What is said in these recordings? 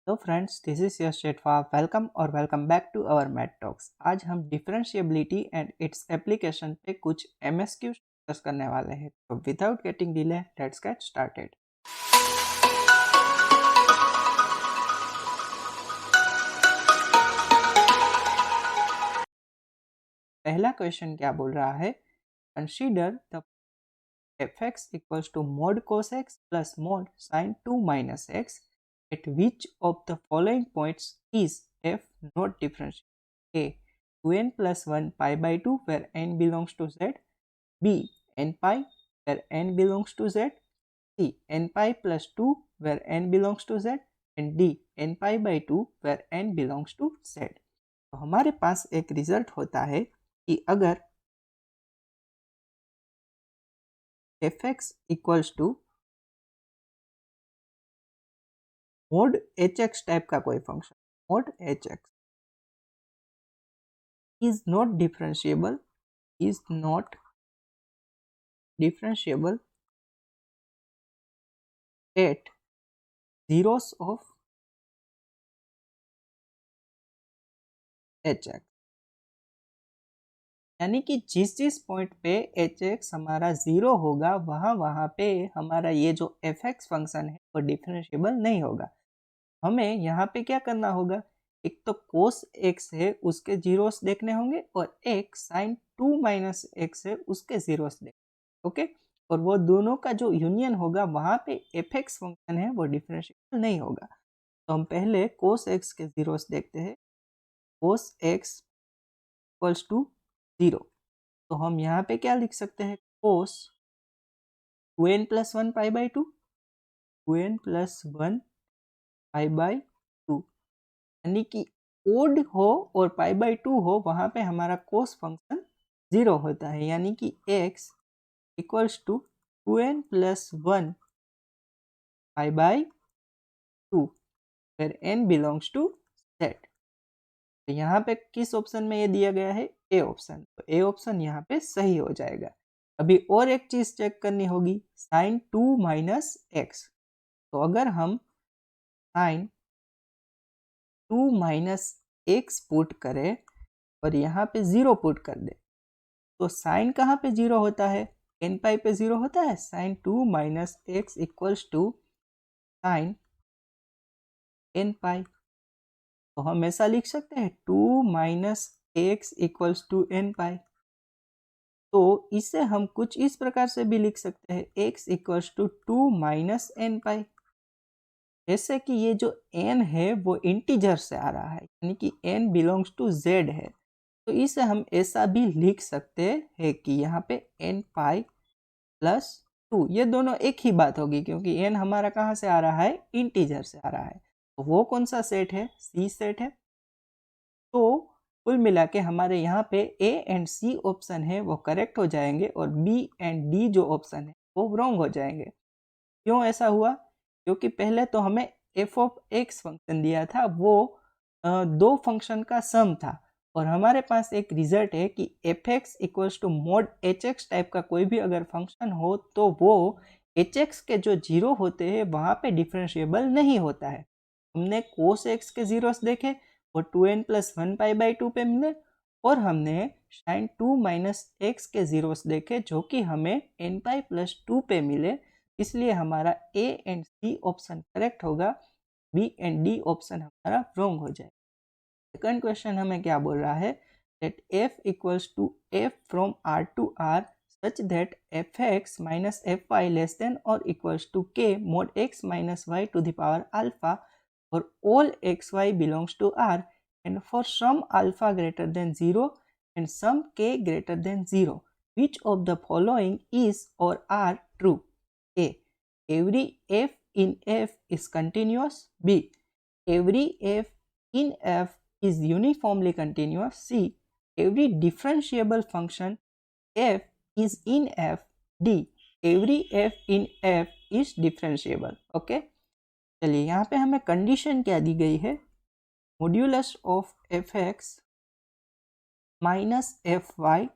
तो friends, this is your शेटफा। Welcome और welcome back to our math talks. आज हम डिफरेंशिएबिलिटी एंड इट्स एप्लीकेशन पे कुछ एमएसक्यू डिस्कस करने वाले हैं। तो without getting delay, let's get started. पहला क्वेश्चन क्या बोल रहा है? Consider the fx equals to mod cos x plus mod sin 2 minus x at which of the following points is f not differentiable? A. 2n plus 1 pi by 2 where n belongs to z. B. n pi where n belongs to z. C. n pi plus 2 where n belongs to z. And D. n pi by 2 where n belongs to z. तो हमारे पास एक result होता है कि अगर fx equals to mod h x type का कोई function, mod h x is not differentiable at zeros of h x, यानी कि जिस जिस पॉइंट पे एच एक्स हमारा जीरो होगा वहां पे हमारा ये जो एफ एक्स फंक्शन है वो डिफरेंशिएबल नहीं होगा। हमें यहाँ पे क्या करना होगा? एक तो कोस एक्स है उसके जीरोस देखने होंगे और एक साइन 2 माइनस एक्स है उसके जीरोस देखने। ओके, और वो दोनों का जो यूनियन होगा वहां पे एफ एक्स फंक्शन है वो डिफरेंशिएबल नहीं होगा। तो हम पहले कोस एक्स के जीरोस देखते हैं। कोस एक्स इक्वल्स टू 0, तो हम यहाँ पे क्या लिख सकते हैं? कोस 2n plus 1 pi by 2, 2n plus 1 pi by 2, यानी कि ओड हो और पाई बाई 2 हो वहां पे हमारा कोस फंक्शन 0 होता है, यानी कि x equals to 2n plus 1 pi by 2 where n belongs to z। तो यहाँ पे किस ऑप्शन में ये दिया गया है? A option. तो ए ऑप्शन यहाँ पे सही हो जाएगा। अभी और एक चीज चेक करनी होगी, साइन 2 माइनस एक्स। तो अगर हम साइन 2 माइनस एक्स पुट करें और यहाँ पे 0 पुट कर दे तो साइन कहाँ पे 0 होता है? एन पाई पे 0 होता है। Sine 2 minus x equals to sine n pi. तो हम ऐसा लिख सकते हैं 2 minus x equals to n pi. तो इसे हम कुछ इस प्रकार से भी लिख सकते हैं, x equals to 2 minus n pi. जैसे कि ये जो n है वो इंटीजर से आ रहा है, यानी कि n बिलोंग्स टू z है, तो इसे हम ऐसा भी लिख सकते हैं कि यहाँ पे n पाई प्लस 2, ये दोनों एक ही बात होगी क्योंकि n हमारा कहाँ से आ रहा है? इंटीजर से आ रहा है। तो वो कौन सा सेट है? सी सेट है। तो कुल मिला के हमारे यहाँ पे ए एंड सी ऑप्शन है वो करेक्ट हो जाएंगे और बी एंड डी जो ऑप्शन है वो रॉन्ग हो जाएंगे। क्यों ऐसा हुआ? क्योंकि पहले तो हमें एफ ऑफ एक्स फंक्शन दिया था, वो दो फंक्शन का सम था, और हमारे पास एक रिजल्ट है कि f x equals to mod h x type का कोई भी अगर फंक्शन हो तो वो एच एक्स के जो जीरो होते हैं वहाँ पे डिफरेंशिएबल नहीं होता है। हमने कोस एक्स के जीरोस देखे, वो 2n प्लस 1 पाई बाई 2 पे मिले, और हमने साइन 2 माइनस एक्स के जीरोस देखे जो कि हमें n पाई प्लस 2 पे मिले। इसलिए हमारा A and C option correct होगा, बी एंड डी ऑप्शन हमारा रॉन्ग हो जाए। सेकंड क्वेश्चन हमें क्या बोल रहा है? that f equals to f from r to r such that fx minus fy less than or equals to k mod x minus y to the power alpha for all xy belongs to r and for some alpha greater than 0 and some k greater than 0. Which of the following is or are true? A. Every f in f is continuous. B. Every f in f is uniformly continuous. C. Every differentiable function f is in f. D. Every f in f is differentiable. Okay, चलिए यहाँ पे हमें condition क्या दी गई है? Modulus of f x minus f y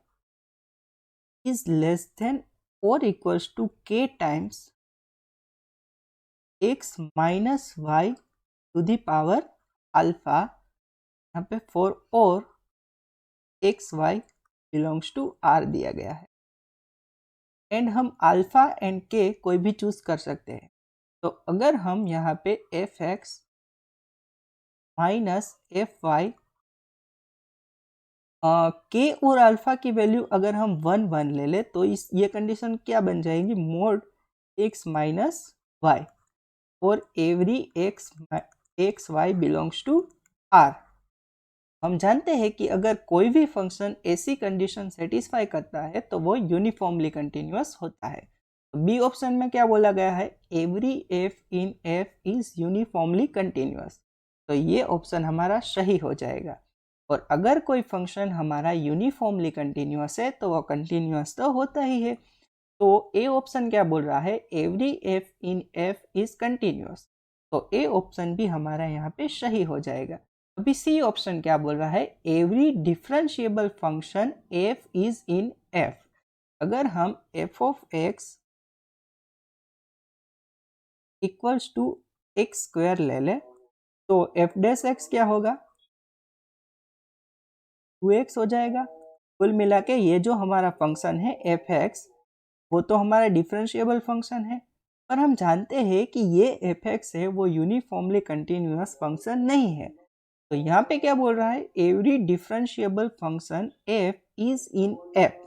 is less than और equals to k times x minus y to the power alpha, यहाँ पे for all x y belongs to R दिया गया है। एंड हम अल्फा एंड के कोई भी चूज कर सकते हैं। तो अगर हम यहाँ पे f x minus f y के और अल्फा की वैल्यू अगर हम 1 ले ले तो इस ये कंडीशन क्या बन जाएगी, मोड एक्स माइनस वाई और every x y belongs to R. हम जानते हैं कि अगर कोई भी फंक्शन ऐसी कंडीशन सेटिस्फाई करता है तो वो यूनिफॉर्मली कंटिन्यूअस होता है। बी ऑप्शन में क्या बोला गया है, every f in F is uniformly continuous. तो ये ऑप्शन हमारा सही हो जाएगा। और अगर कोई फंक्शन हमारा यूनिफॉर्मली कंटिन्यूअस है तो वो कंटिन्यूअस तो होता ही है। तो ए ऑप्शन क्या बोल रहा है, every f in F is continuous. तो ए ऑप्शन भी हमारा यहाँ पे सही हो जाएगा। अभी सी ऑप्शन क्या बोल रहा है, every differentiable function f is in f. अगर हम f of x equals to x square ले ले तो एफ डैश एक्स क्या होगा, 2x हो जाएगा। कुल मिला के ये जो हमारा फंक्शन है एफ एक्स वो तो हमारा डिफरेंशिएबल फंक्शन है, पर हम जानते हैं कि ये एफ एक्स है वो यूनिफॉर्मली कंटिन्यूअस फंक्शन नहीं है। तो यहाँ पे क्या बोल रहा है, every differentiable function f is in F,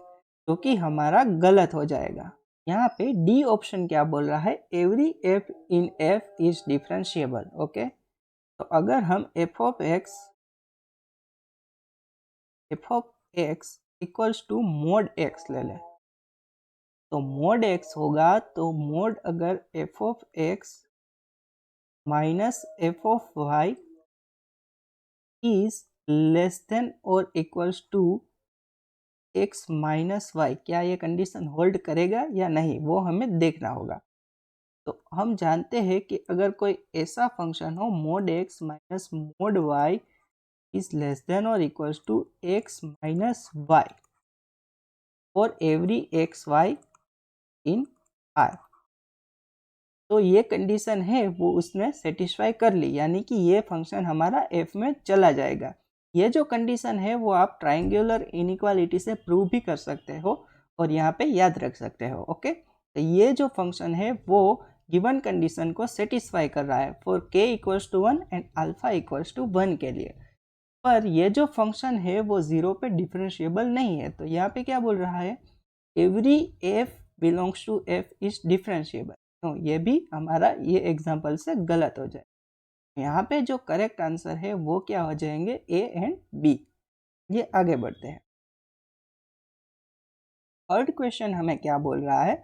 जो कि हमारा गलत हो जाएगा। यहाँ पे डी ऑप्शन क्या बोल रहा है, every f in F is differentiable. Okay, तो अगर हम f of x equals to mod x ले लें तो मोड एक्स होगा, तो मोड अगर f of x minus f of y is less than और equals to x minus y, क्या ये कंडीशन होल्ड करेगा या नहीं वो हमें देखना होगा। तो हम जानते हैं कि अगर कोई ऐसा फंक्शन हो mod x minus mod y is less than और equals to x minus y और every x y in R, तो ये कंडीशन है वो उसने सेटिस्फाई कर ली, यानी कि ये फंक्शन हमारा एफ में चला जाएगा। ये जो कंडीशन है वो आप ट्राइंगुलर इनइक्वालिटी से प्रूव भी कर सकते हो और यहाँ पे याद रख सकते हो। ओके, तो ये जो फंक्शन है वो गिवन कंडीशन को सेटिस्फाई कर रहा है for k equals to 1 and alpha equals to 1 के लिए। पर ये जो फंक्शन है वो 0 पे डिफरेंशिएबल नहीं है। तो यहाँ पे क्या बोल रहा है, every f belongs to f is differentiable. तो ये भी हमारा ये एग्जाम्पल से गलत हो जाए। यहाँ पे जो करेक्ट आंसर है वो क्या हो जाएंगे, ए एंड बी। ये आगे बढ़ते हैं। थर्ड क्वेश्चन हमें क्या बोल रहा है,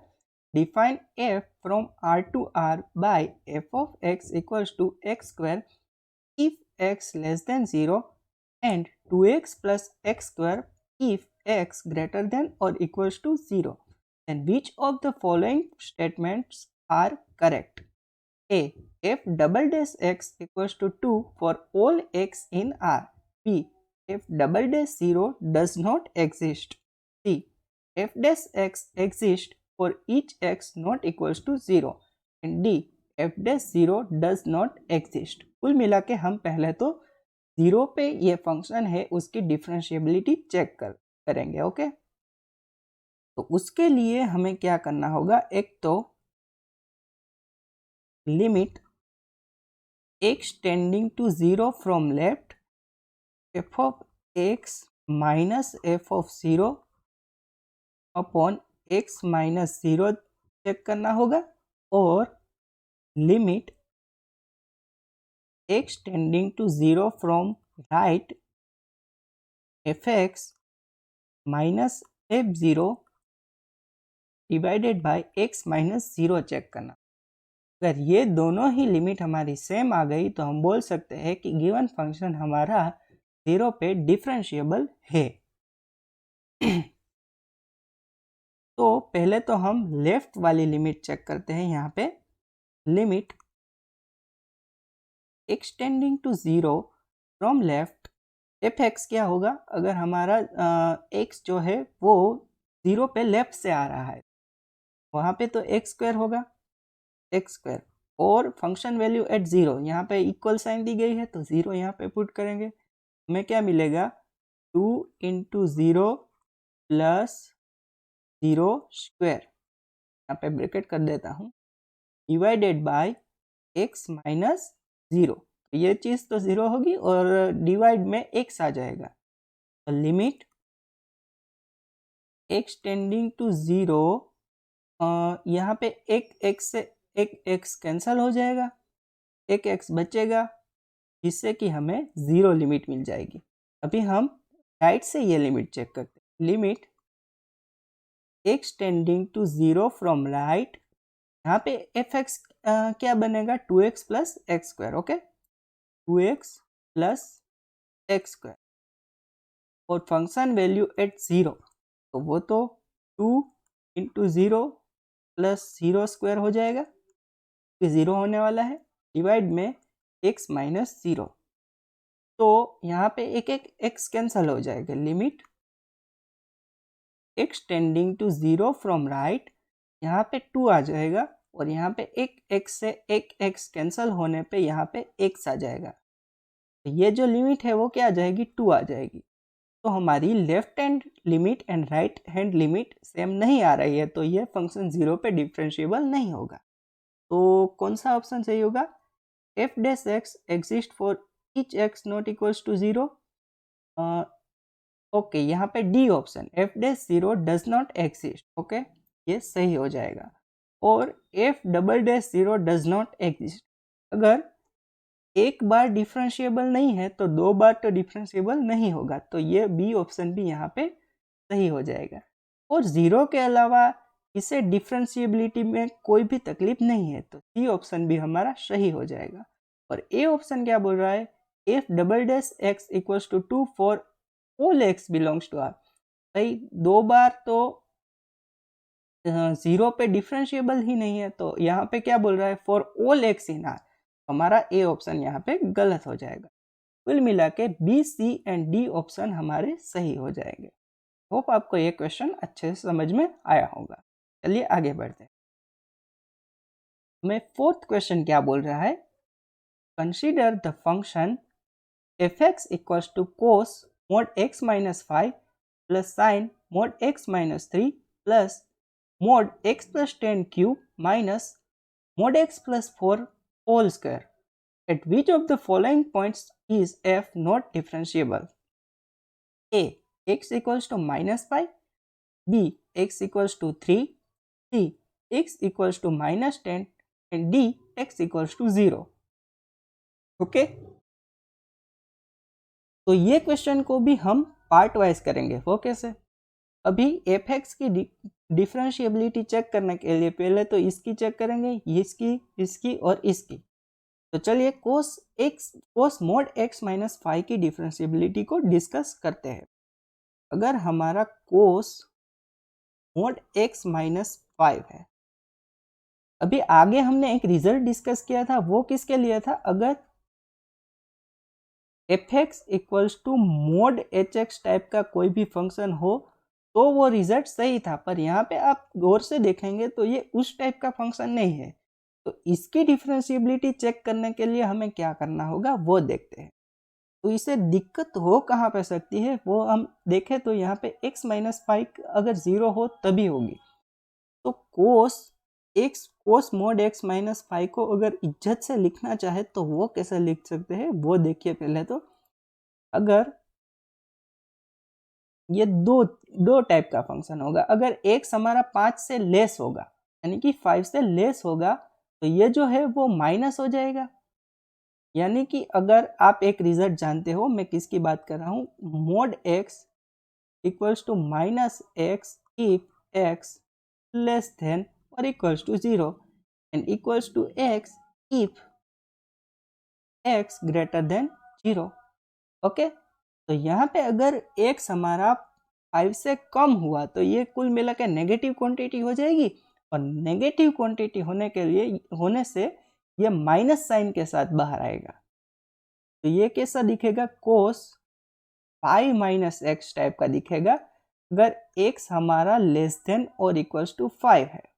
define f from R to R by f of x equals to x square if x less than 0 and 2x plus x square if x greater than or equals to 0, then which of the following statements are correct? A. F double dash x equals to 2 for all x in R. B. F double dash 0 does not exist. C. F dash x exists for each x not equals to 0. And D. F dash 0 does not exist. कुल मिला के हम पहले तो 0 पे ये function है उसकी डिफरेंशिएबिलिटी चेक करेंगे। ओके, तो उसके लिए हमें क्या करना होगा, एक तो limit x tending to 0 from left f of x minus f of 0 upon x minus 0 check करना होगा, और limit x tending to 0 from right fx minus f0 divided by x minus 0 check करना। अगर ये दोनों ही लिमिट हमारी same आ गई तो हम बोल सकते हैं कि गिवन फंक्शन हमारा 0 पे डिफरेंशिएबल है। तो पहले तो हम लेफ्ट वाली लिमिट चेक करते हैं। यहाँ पे limit x tending to 0 from left f x क्या होगा, अगर हमारा एक्स जो है वो 0 पे लेफ्ट से आ रहा है वहाँ पे तो एक्स स्क्वायर होगा, एक्स स्क्वायर और फंक्शन वैल्यू एट 0, यहाँ पे इक्वल साइन दी गई है तो 0 यहाँ पे पुट करेंगे, हमें क्या मिलेगा 2 इंटू 0 प्लस 0 स्क्वायर, यहाँ पे ब्रैकेट कर देता हूँ, डिवाइडेड बाय x माइनस 0, ये चीज़ तो 0 होगी और डिवाइड में x आ जाएगा, तो लिमिट x टेंडिंग टू 0, यहाँ पे एक x से एक x कैंसल हो जाएगा, एक x बचेगा जिससे कि हमें 0 लिमिट मिल जाएगी। अभी हम राइट से ये लिमिट चेक करते हैं, limit x tending to 0 from right, यहाँ पे fx क्या बनेगा 2x plus x square, okay 2x plus x square, और फंक्शन वैल्यू एट 0 तो वो तो 2 इंटू 0 प्लस 0 स्क्वायर हो जाएगा, ये 0 होने वाला है, डिवाइड में x माइनस 0, तो यहाँ पे एक एक x कैंसल हो जाएगा, limit x tending to 0 from right, यहाँ पे 2 आ जाएगा और यहाँ पे एक x से एक x कैंसल होने पे यहाँ पे x आ जाएगा, तो ये जो लिमिट है वो क्या आ जाएगी 2 आ जाएगी, तो हमारी left hand limit and right hand limit same नहीं आ रही है, तो ये फंक्शन 0 पे डिफरेंशिएबल नहीं होगा। तो कौन सा ऑप्शन सही होगा, f dash x exist for each x not equals to 0, okay यहाँ पे D option f dash 0 does not exist, okay ये सही हो जाएगा, और f double dash 0 does not exist, अगर एक बार डिफरेंशिएबल नहीं है तो 2 बार तो डिफरेंशिएबल नहीं होगा, तो ये बी ऑप्शन भी यहाँ पे सही हो जाएगा, और 0 के अलावा इसे डिफरेंशिएबिलिटी में कोई भी तकलीफ नहीं है, तो सी ऑप्शन भी हमारा सही हो जाएगा, और ए ऑप्शन क्या बोल रहा है, f double dash x equals to 2 for all x belongs to R, भाई 2 बार तो 0 पे डिफरेंशिएबल ही नहीं है, तो यहाँ पे क्या बोल रहा है for all x in are, हमारा ए ऑप्शन यहाँ पे गलत हो जाएगा, कुल मिला के B C and D option हमारे सही हो जाएंगे। होप आपको ये क्वेश्चन अच्छे से समझ में आया होगा। चलिए आगे बढ़ते हैं, हमें फोर्थ क्वेश्चन क्या बोल रहा है, consider the function f x equals to cos mod x minus 5 plus sin mod x minus 3 plus mod x plus 10 cube minus mod x plus 4 whole square. At which of the following points is f not differentiable? A. X equals to minus 5, B. X equals to 3, C. X equals to minus 10 and D. X equals to 0. Okay? तो ये question को भी हम part wise करेंगे, वो कैसे, अभी F x की डिफरेंशिएबिलिटी चेक करने के लिए पहले तो इसकी चेक करेंगे, इसकी और इसकी, तो चलिए कोस मोड एक्स माइनस 5 की डिफरेंशिएबिलिटी को डिस्कस करते हैं। अगर हमारा कोस मोड एक्स माइनस 5 है, अभी आगे हमने एक रिजल्ट डिस्कस किया था, वो किसके लिए था, अगर f x equals to mod h x type का कोई भी फंक्शन हो तो वो रिजल्ट सही था, पर यहाँ पे आप गौर से देखेंगे तो ये उस टाइप का फंक्शन नहीं है, तो इसकी डिफरेंशिएबिलिटी चेक करने के लिए हमें क्या करना होगा वो देखते हैं। तो इसे दिक्कत हो कहाँ पे सकती है वो हम देखें, तो यहाँ पे x माइनस 5 अगर 0 हो तभी होगी, तो कोस मोड x माइनस 5 को अगर इज्जत से लिखना चाहे तो वो कैसे लिख सकते हैं वो देखिए। पहले तो अगर ये दो टाइप का फंक्शन होगा, अगर x हमारा 5 से लेस होगा यानी कि 5 से लेस होगा तो ये जो है वो माइनस हो जाएगा, यानी कि अगर आप एक रिजल्ट जानते हो, मैं किसकी बात कर रहा हूँ, mod x equals to minus x if x less than और equals to 0 and equals to x if x greater than 0। Okay, तो यहाँ पे अगर x हमारा 5 से कम हुआ तो ये कुल मिला के नेगेटिव क्वांटिटी हो जाएगी, और नेगेटिव क्वांटिटी होने से ये माइनस साइन के साथ बाहर आएगा, तो ये कैसा दिखेगा, कोस 5 माइनस एक्स टाइप का दिखेगा अगर x हमारा लेस देन और इक्वल्स टू 5 है।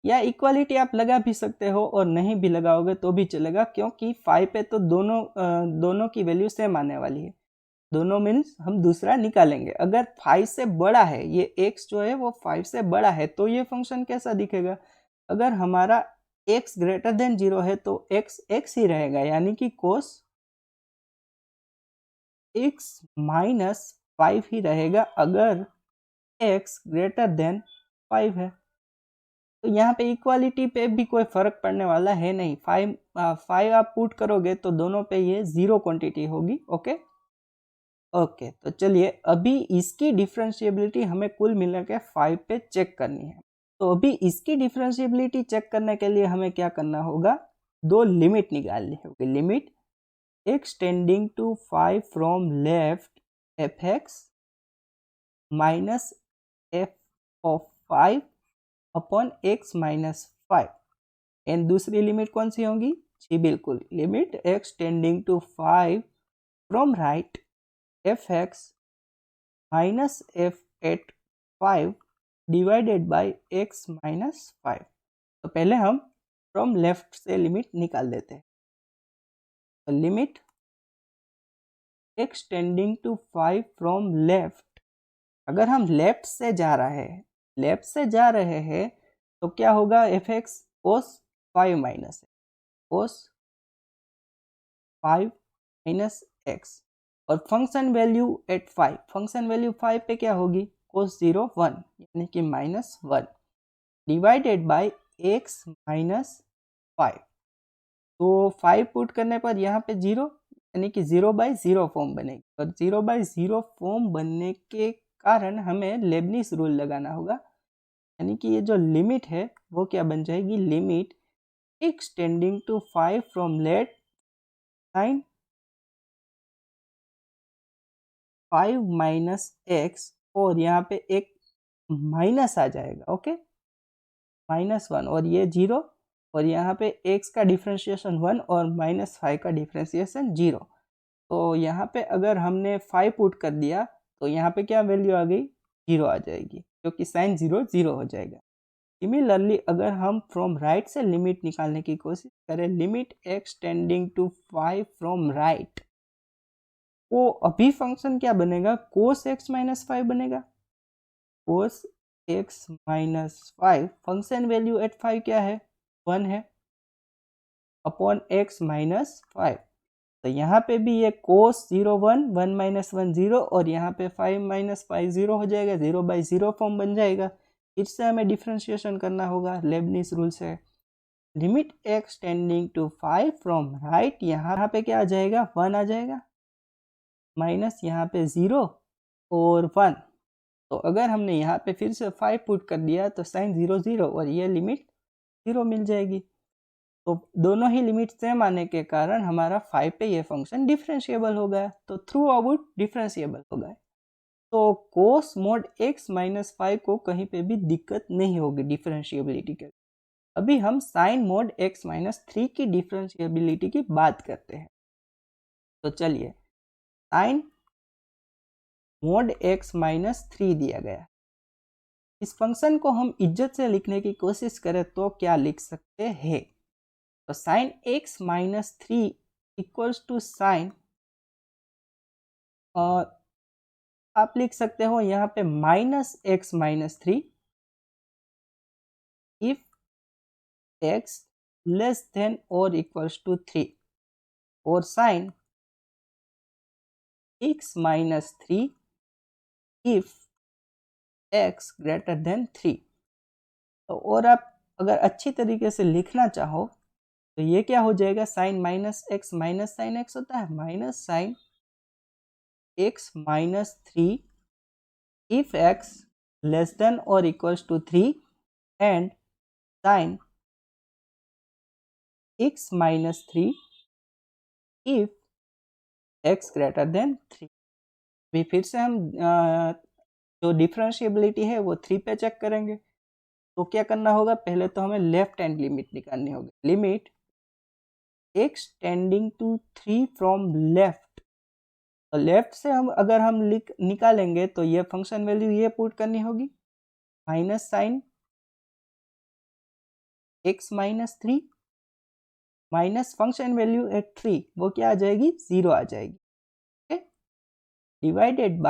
या इक्वालिटी आप लगा भी सकते हो और नहीं भी लगाओगे तो भी चलेगा, क्योंकि 5 पे तो दोनों की वैल्यू सेम आने वाली है। दोनों मीन्स हम दूसरा निकालेंगे। अगर 5 से बड़ा है, ये x जो है वो 5 से बड़ा है, तो ये फंक्शन कैसा दिखेगा? अगर हमारा x ग्रेटर देन 0 है तो x x ही रहेगा, यानी कि cos x माइनस 5 ही रहेगा अगर x ग्रेटर देन 5 है। तो यहाँ पे इक्वालिटी पे भी कोई फर्क पड़ने वाला है नहीं। 5 आप पुट करोगे तो दोनों पे ये 0 क्वांटिटी होगी। ओके ओके, तो चलिए अभी इसकी डिफरेंशिएबिलिटी हमें कुल मिला के 5 पे चेक करनी है। तो अभी इसकी डिफरेंशिएबिलिटी चेक करने के लिए हमें क्या करना होगा? दो लिमिट निकालनी होगी। Limit x tending to 5 from left f x minus f of 5 upon x minus 5। And दूसरी लिमिट कौन सी होगी? जी बिल्कुल, limit x tending to 5 from right f x minus f at 5 divided by x minus 5। तो पहले हम फ्रॉम लेफ्ट से लिमिट निकाल देते हैं। तो limit x tending to 5 from left, अगर हम लेफ्ट से जा रहे हैं तो क्या होगा? F x cos 5 minus cos 5 minus x, और function value at 5, function value 5 पे क्या होगी? कोस 0 1, यानी कि minus 1 divided by x minus 5। तो 5 पुट करने पर यहाँ पे 0, यानी कि 0/0 फॉर्म बनेगी, और 0/0 फॉर्म बनने के कारण हमें लेबनिज रूल लगाना होगा, यानी कि ये जो लिमिट है वो क्या बन जाएगी? Limit x tending to 5 from left sine 5 minus x, और यहाँ पे एक माइनस आ जाएगा। ओके, -1 और ये 0, और यहाँ पे x का डिफ्रेंशिएशन 1 और -5 का डिफ्रेंशिएशन 0। तो यहाँ पे अगर हमने 5 पुट कर दिया तो यहाँ पे क्या वैल्यू आ गई? 0 आ जाएगी, क्योंकि साइन 0 0 हो जाएगा। सिमिलरली अगर हम फ्रॉम राइट से लिमिट निकालने की कोशिश करें, limit x tending to 5 from right, वो अभी फंक्शन क्या बनेगा? कोस x माइनस 5 बनेगा। Cos x minus 5, function value at 5 क्या है? 1 है, अपॉन x माइनस 5। तो यहाँ पे भी ये cos 0 1, 1 माइनस 1 0, और यहाँ पे 5 माइनस 5 0 हो जाएगा, 0/0 फॉर्म बन जाएगा। फिर से हमें डिफ्रेंशिएशन करना होगा लेबनिज रूल से। Limit x tending to 5 from right, यहाँ पे क्या आ जाएगा? 1 आ जाएगा, माइनस यहाँ पे 0 और 1। तो अगर हमने यहाँ पे फिर से 5 पुट कर दिया तो साइन 0 0 और ये लिमिट 0 मिल जाएगी। तो दोनों ही लिमिट सेम आने के कारण हमारा 5 पे ये फंक्शन डिफरेंशिएबल हो गया, तो थ्रू आउट डिफरेंशिएबल हो गए। तो कोस मॉड x माइनस 5 को कहीं पे भी दिक्कत नहीं होगी डिफरेंशिएबिलिटी के। अभी हम साइन मॉड x माइनस 3 की डिफरेंशिएबिलिटी की बात करते हैं। तो चलिए, साइन मॉड x माइनस 3 दिया गया, इस फंक्शन को हम इज्जत से लिखने की कोशिश करें तो क्या लिख सकते हैं? तो sine x minus 3 equals to sine, और आप लिख सकते हो यहाँ पे minus x minus 3 if x less than और इक्वल्स टू 3, और sine x minus 3 if x greater than 3। तो और आप अगर अच्छी तरीके से लिखना चाहो तो ये क्या हो जाएगा? Sine minus x minus sine x होता है, minus sine x minus 3 if x less than और equals to 3, and sine x minus 3 if x greater than 3। भी फिर से हम जो डिफरेंशिएबिलिटी है वो 3 पे चेक करेंगे। तो क्या करना होगा? पहले तो हमें लेफ्ट हैंड लिमिट निकालनी होगी। Limit x tending to 3 from left, तो लेफ्ट से अगर हम निकालेंगे तो ये फंक्शन वैल्यू ये पुट करनी होगी, minus sine x minus three minus function value at three, वो क्या आ जाएगी, 0 आ जाएगी। ओके, डिवाइडेड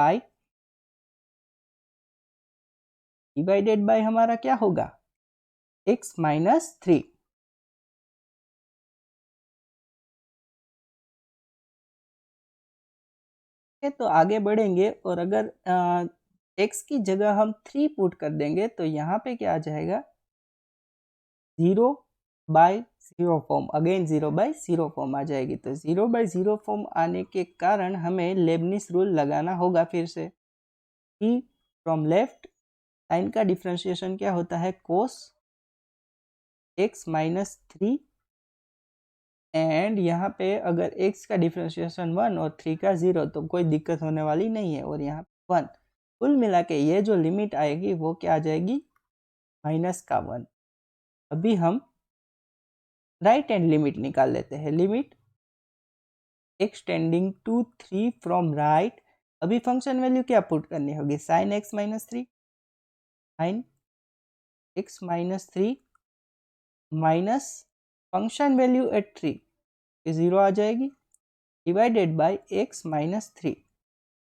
बाय हमारा क्या होगा, एक्स माइनस थ्री। तो आगे बढ़ेंगे और अगर एक्स की जगह हम 3 पुट कर देंगे तो यहाँ पे क्या आ जाएगा, 0 by 0 form, again 0 by 0 form आ जाएगी। तो 0 बाय 0 फॉर्म आने के कारण हमें लेबनिज रूल लगाना होगा फिर से, कि फ्रॉम लेफ्ट साइन का डिफ्रेंशिएशन क्या होता है, cos x minus three, and यहाँ पे अगर x का डिफ्रेंशिएशन 1 और 3 का 0 तो कोई दिक्कत होने वाली नहीं है, और यहाँ 1, कुल मिला के ये जो लिमिट आएगी वो क्या आ जाएगी, माइनस का 1। अभी हम राइट हैंड लिमिट निकाल लेते हैं, limit x tending to 3 from right. अभी फंक्शन वैल्यू क्या पुट करनी होगी, sine x minus three, sine x minus three minus function value at 3 0 आ जाएगी, divided by x minus three.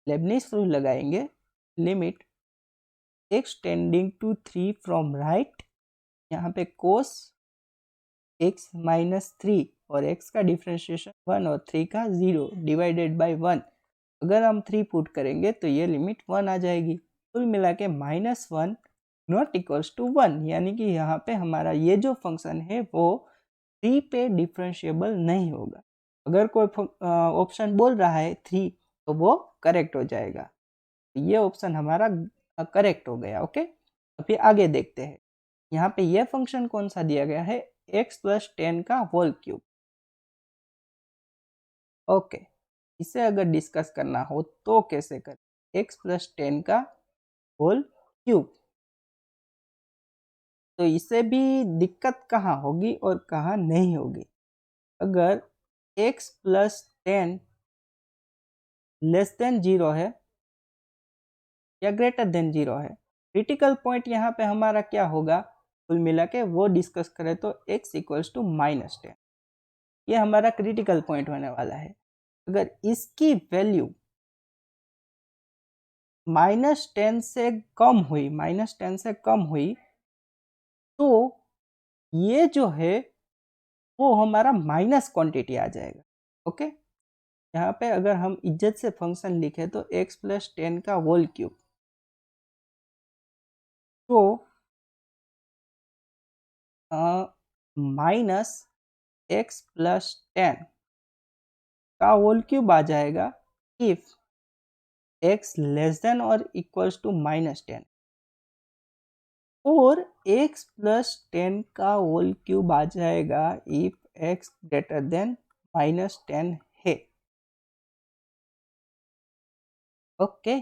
Leibniz rule लगाएंगे, limit x tending to 3 from right, यहाँ पे cos x minus three और x का differentiation 1 और 3 का 0 divided by 1। अगर हम 3 पुट करेंगे तो ये लिमिट 1 आ जाएगी। कुल मिला के माइनस 1 नॉट इक्वल्स टू 1, यानी कि यहाँ पे हमारा ये जो फंक्शन है वो 3 पे डिफ्रेंशिएबल नहीं होगा। अगर कोई ऑप्शन बोल रहा है 3 तो वो करेक्ट हो जाएगा। ये ऑप्शन हमारा करेक्ट हो गया। ओके, अभी आगे देखते हैं। यहाँ पे ये फंक्शन कौन सा दिया गया है, x प्लस 10 का होल क्यूब। ओके, इसे अगर डिस्कस करना हो तो कैसे करें, x प्लस 10 का होल क्यूब। तो इसे भी दिक्कत कहाँ होगी और कहाँ नहीं होगी, अगर x प्लस 10 लेस देन 0 है या ग्रेटर देन 0 है, क्रिटिकल पॉइंट यहाँ पे हमारा क्या होगा, कुल मिला के वो डिस्कस करें तो x इक्वल्स टू माइनस 10, ये हमारा क्रिटिकल पॉइंट होने वाला है। अगर इसकी वैल्यू माइनस 10 से कम हुई, माइनस 10 से कम हुई, तो ये जो है वो हमारा माइनस क्वांटिटी आ जाएगा। ओके, यहाँ पे अगर हम इज्जत से फंक्शन लिखे तो x प्लस 10 का होल क्यूब, तो माइनस एक्स प्लस 10 का होल क्यूब आ जाएगा इफ x लेस देन और इक्वल्स टू माइनस 10, और x प्लस 10 का होल क्यूब आ जाएगा if x greater then minus 10 है। ओके,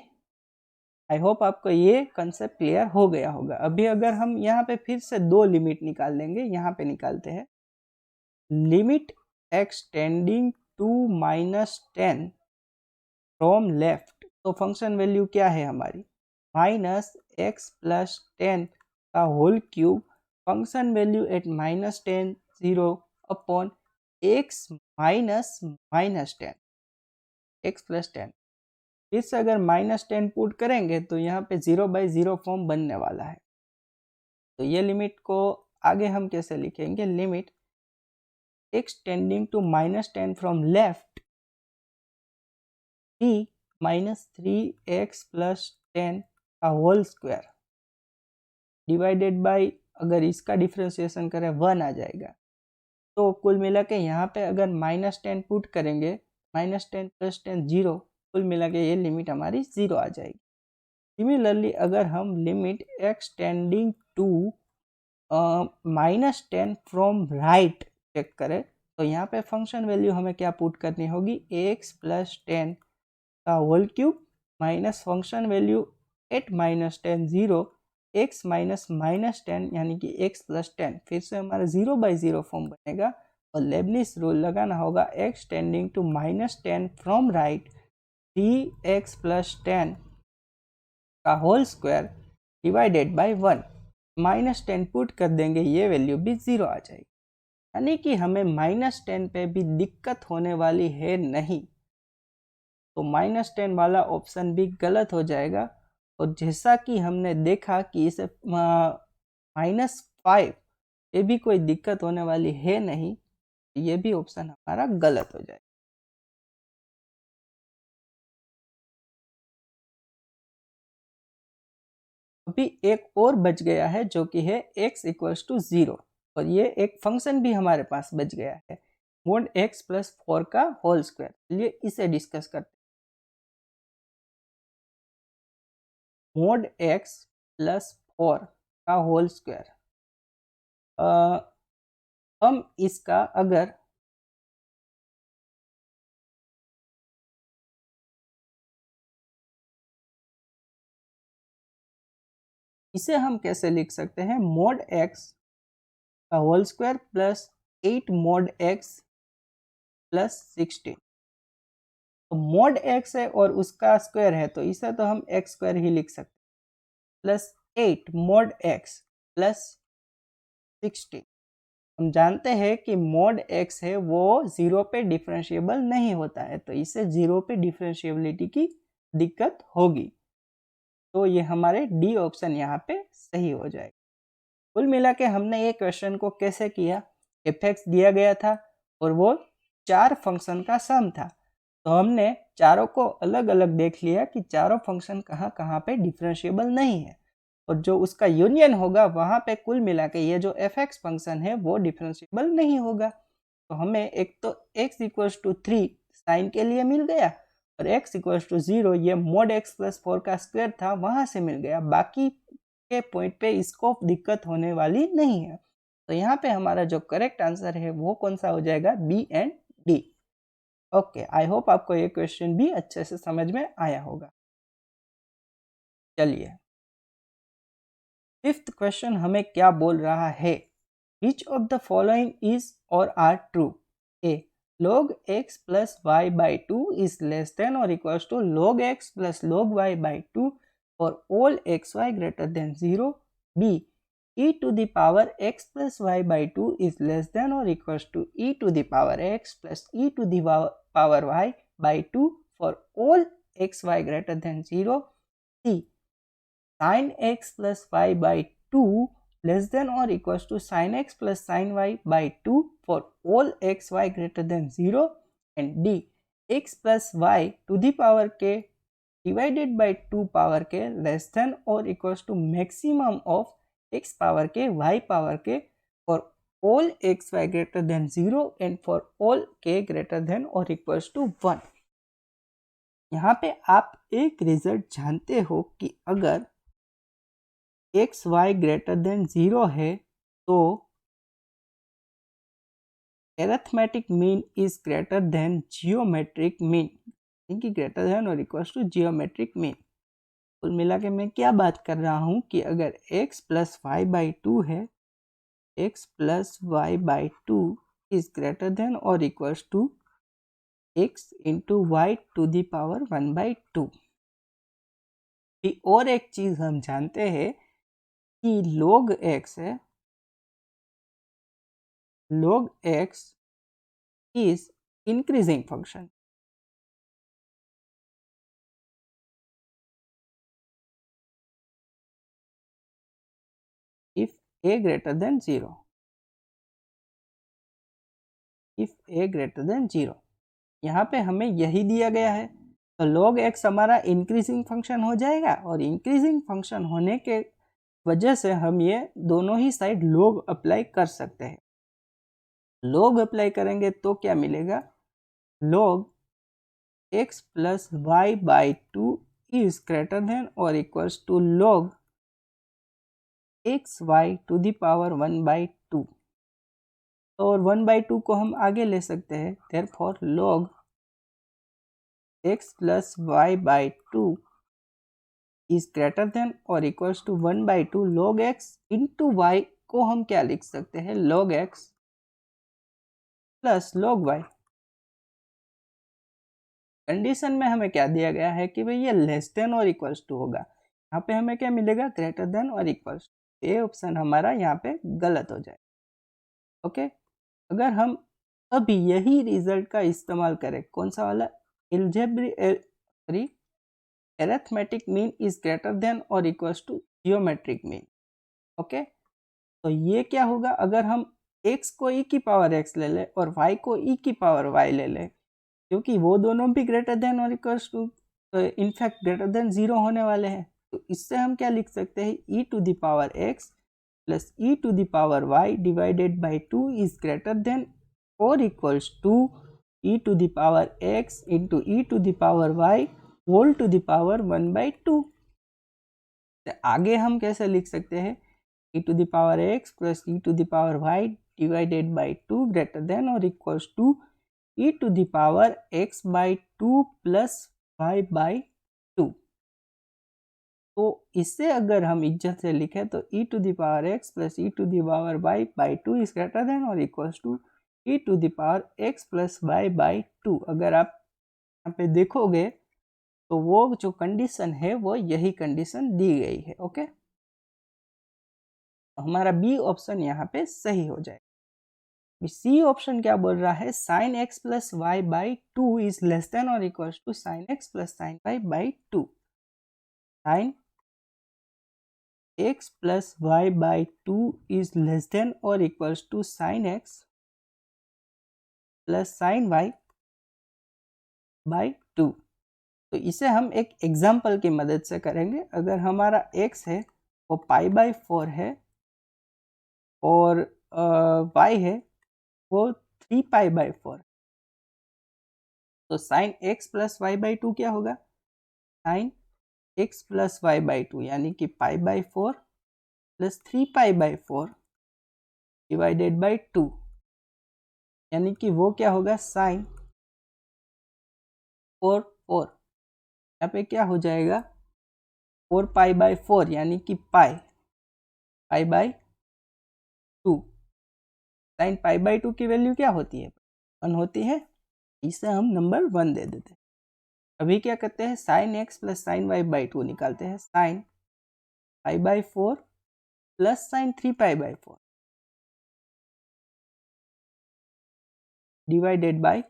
आई होप आपको ये कंसेप्ट क्लियर हो गया होगा। अभी अगर हम यहाँ पे फिर से दो लिमिट निकाल लेंगे, यहाँ पे निकालते हैं, limit x tending to minus 10 from left, तो फंक्शन वैल्यू क्या है हमारी, माइनस एक्स प्लस 10 का whole cube, function value at minus 10 0 upon x minus minus 10, x plus 10। फिर से अगर माइनस 10 पुट करेंगे तो यहाँ पे 0 बाई 0 फॉर्म बनने वाला है। तो ये लिमिट को आगे हम कैसे लिखेंगे, limit x tending to minus 10 from left t minus 3x plus 10 का होल स्क्वायर डिवाइडेड बाय, अगर इसका डिफ्रेंशिएशन करें 1 आ जाएगा। तो कुल मिला के यहाँ पे अगर माइनस 10 पुट करेंगे, माइनस 10 प्लस 10 0, कुल मिला के ये लिमिट हमारी 0 आ जाएगी। सिमिलरली अगर हम limit x tending to minus 10 from right check करें तो यहाँ पे फंक्शन वैल्यू हमें क्या पुट करनी होगी, x प्लस 10 का whole cube minus function value at minus 10 0, x minus minus 10 यानी कि x प्लस 10, फिर से हमारा 0 बाई 0 फॉर्म बनेगा, और लेबनिज रूल लगाना होगा, x tending to minus 10 from right 3x plus 10 का whole square divided by 1। -10 put कर देंगे, ये वैल्यू भी 0 आ जाएगी, यानी कि हमें -10 पे भी दिक्कत होने वाली है नहीं। तो -10 वाला ऑप्शन भी गलत हो जाएगा। और जैसा कि हमने देखा कि इसे -5 ये भी कोई दिक्कत होने वाली है नहीं, ये भी ऑप्शन हमारा गलत हो जाएगा। अभी एक और बच गया है जो कि है x इक्वल्स टू 0, और ये एक फंक्शन भी हमारे पास बच गया है, mod x प्लस 4 का होल स्क्वायर। चलिए इसे डिस्कस करते हैं। mod x प्लस 4 का होल स्क्वायर, हम इसका अगर इसे हम कैसे लिख सकते हैं, mod x का whole square plus 8 mod x plus 16। तो mod x है और उसका स्क्वायर है, तो इसे तो हम x स्क्वायर ही लिख सकते हैं, प्लस 8 mod x प्लस 16। हम जानते हैं कि mod x है वो 0 पे डिफरेंशिएबल नहीं होता है, तो इसे 0 पे डिफरेंशिएबिलिटी की दिक्कत होगी। तो ये हमारे डी ऑप्शन यहाँ पे सही हो जाएगा। कुल मिला के हमने ये क्वेश्चन को कैसे किया, एफ दिया गया था और वो 4 फंक्शन का सम था, तो हमने चारों को अलग अलग देख लिया कि चारों फंक्शन कहाँ कहाँ पे डिफरेंशिएबल नहीं है, और जो उसका यूनियन होगा वहाँ पे कुल मिला के ये जो एफ फंक्शन है वो डिफरेंशिएबल नहीं होगा। तो हमें एक तो x इक्वल्स टू 3 साइन के लिए मिल गया, और x इक्वल्स टू 0 ये mod x प्लस 4 का स्क्वायर था वहाँ से मिल गया। बाकी के पॉइंट पे इसको दिक्कत होने वाली नहीं है। तो यहाँ पे हमारा जो करेक्ट आंसर है वो कौन सा हो जाएगा, B and D. Okay, I hope आपको ये क्वेश्चन भी अच्छे से समझ में आया होगा। चलिए फिफ्थ क्वेश्चन हमें क्या बोल रहा है, which of the following is or are true. A log x plus y by 2 is less than or equals to log x plus log y by 2 for all xy greater than 0. B e to the power x plus y by 2 is less than or equals to e to the power x plus e to the power y by 2 for all xy greater than 0. C sin x plus y by 2 less than or equals to sin x plus sin y by 2 for all xy greater than 0. And D x plus y to the power k divided by 2 power k less than or equals to maximum of x power k y power k for all xy greater than 0 and for all k greater than or equals to 1. यहाँ पे आप एक result जानते हो कि अगर x y greater than 0 है तो arithmetic mean is greater then geometric mean, यानी ग्रेटर देन और इक्वल्स टू जियोमेट्रिक मीन। कुल मिला के मैं क्या बात कर रहा हूँ कि अगर x प्लस वाई बाई 2 है, x plus y by 2 is greater than और equals to x into y to the power 1 by 2। और एक चीज हम जानते हैं कि log x है, log x is increasing function. If a greater than 0, if a greater than 0, यहाँ पे हमें यही दिया गया है, तो log x हमारा इंक्रीजिंग फंक्शन हो जाएगा, और इंक्रीजिंग फंक्शन होने के वजह से हम ये दोनों ही साइड log अप्लाई कर सकते हैं। log अप्लाई करेंगे तो क्या मिलेगा, log x plus y by 2 is greater than और equals to log x y to the power 1 by 2, और 1 बाई 2 को हम आगे ले सकते हैं, therefore log x plus y by 2 is greater than और equals to 1 by 2 log x into y को हम क्या लिख सकते हैं, log x plus log y। Condition में हमें क्या दिया गया है कि भाई ये लेस देन और इक्वल्स टू होगा, यहाँ पे हमें क्या मिलेगा, ग्रेटर देन और इक्वल्स। ये ऑप्शन हमारा यहाँ पे गलत हो जाए। ओके, अगर हम अभी यही रिजल्ट का इस्तेमाल करें, कौन सा वाला, arithmetic mean is greater than और equals to geometric mean. Okay, तो ये क्या होगा, अगर हम x को e की पावर x ले लें और y को e की पावर y ले लें, क्योंकि वो दोनों भी ग्रेटर देन और equals to in fact greater than 0 होने वाले हैं, तो इससे हम क्या लिख सकते हैं, e to the power x plus e to the power y divided by 2 is greater than और equals to e to the power x into e to the power y whole to the power 1/2। आगे हम कैसे लिख सकते हैं, e to the power x plus e to the power y divided by 2 greater than और equals to e to the power x by 2 plus y by 2। तो इससे अगर हम इज्जत से लिखें तो e to the power x plus e to the power y by 2 is greater than और equals to e to the power x plus y by 2। अगर आप यहाँ पे देखोगे तो वो जो कंडीशन है वो यही कंडीशन दी गई है। ओके, हमारा बी ऑप्शन यहाँ पे सही हो जाए। सी ऑप्शन क्या बोल रहा है, sine x plus y by 2 is less than और equal to sine x plus sine y by 2। Sine x plus y by 2 is less than और equal to sine x plus sine y by 2। तो इसे हम एक example की मदद से करेंगे। अगर हमारा x है वो पाई बाई 4 है और y है वो 3 पाई बाई 4, तो sine x plus y by 2 क्या होगा, sine x plus y by 2 यानी कि pi by 4 plus 3 pi by 4 divided by 2, यानी कि वो क्या होगा, साइन 4 यहाँ पे क्या हो जाएगा, 4 पाई बाई 4 यानी कि pi by 2। Sign pi by 2 की वैल्यू क्या होती है, 1 होती है, इसे हम नंबर 1 दे देते हैं। अभी क्या करते हैं, sine x plus sine y by 2 निकालते हैं, sine pi by 4 plus sine 3 pi by 4 divided by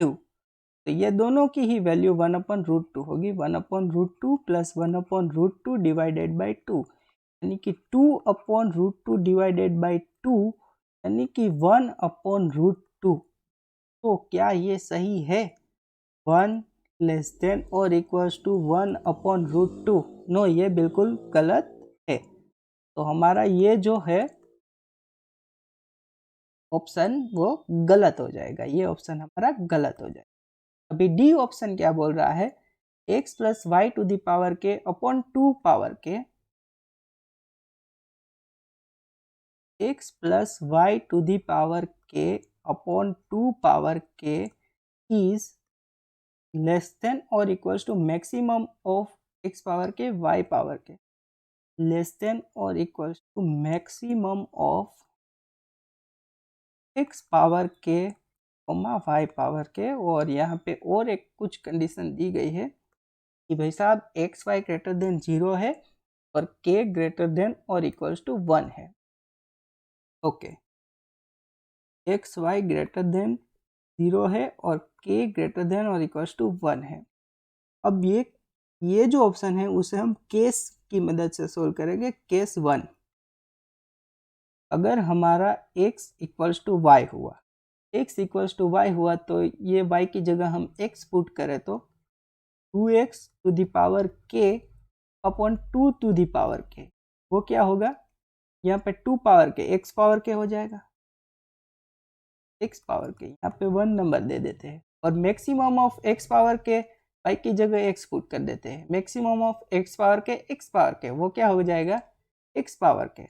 2। तो ये दोनों की ही वैल्यू 1/√2 होगी, 1/√2 प्लस 1/√2 डिवाइडेड बाई 2, यानी कि 2/√2 डिवाइडेड बाई 2 यानी कि 1/√2। तो क्या ये सही है, 1 लेस देन और इक्वल्स टू 1/√2? नो, ये बिल्कुल गलत है। तो हमारा ये जो है ऑप्शन वो गलत हो जाएगा, ये ऑप्शन हमारा गलत हो जाएगा। अभी डी ऑप्शन क्या बोल रहा है, x plus y to the power k upon 2 power k, x plus y to the power k upon 2 power k is less than और equals to maximum of x power k y power k, less than और equals to maximum of x power k y power k. और यहाँ पे और एक कुछ condition दी गई है कि भाई साहब एक्स वाई ग्रेटर देन 0 है और k ग्रेटर देन और इक्वल्स टू 1 है। Okay, x y greater than 0 है और k ग्रेटर देन और इक्वल्स टू 1 है। अब ये जो ऑप्शन है उसे हम केस की मदद से सोल्व करेंगे। केस 1, अगर हमारा x इक्वल्स टू वाई हुआ, x इक्वल्स टू वाई हुआ तो ये y की जगह हम x पुट करें तो 2x to the power k upon 2 to the power k, वो क्या होगा, यहाँ पे 2 power k x power k हो जाएगा, x पावर के यहाँ पे 1 नंबर दे देते हैं और maximum of x power k y की जगह x पुट कर देते हैं। Maximum of x power k x power के वो क्या हो जाएगा, x पावर के,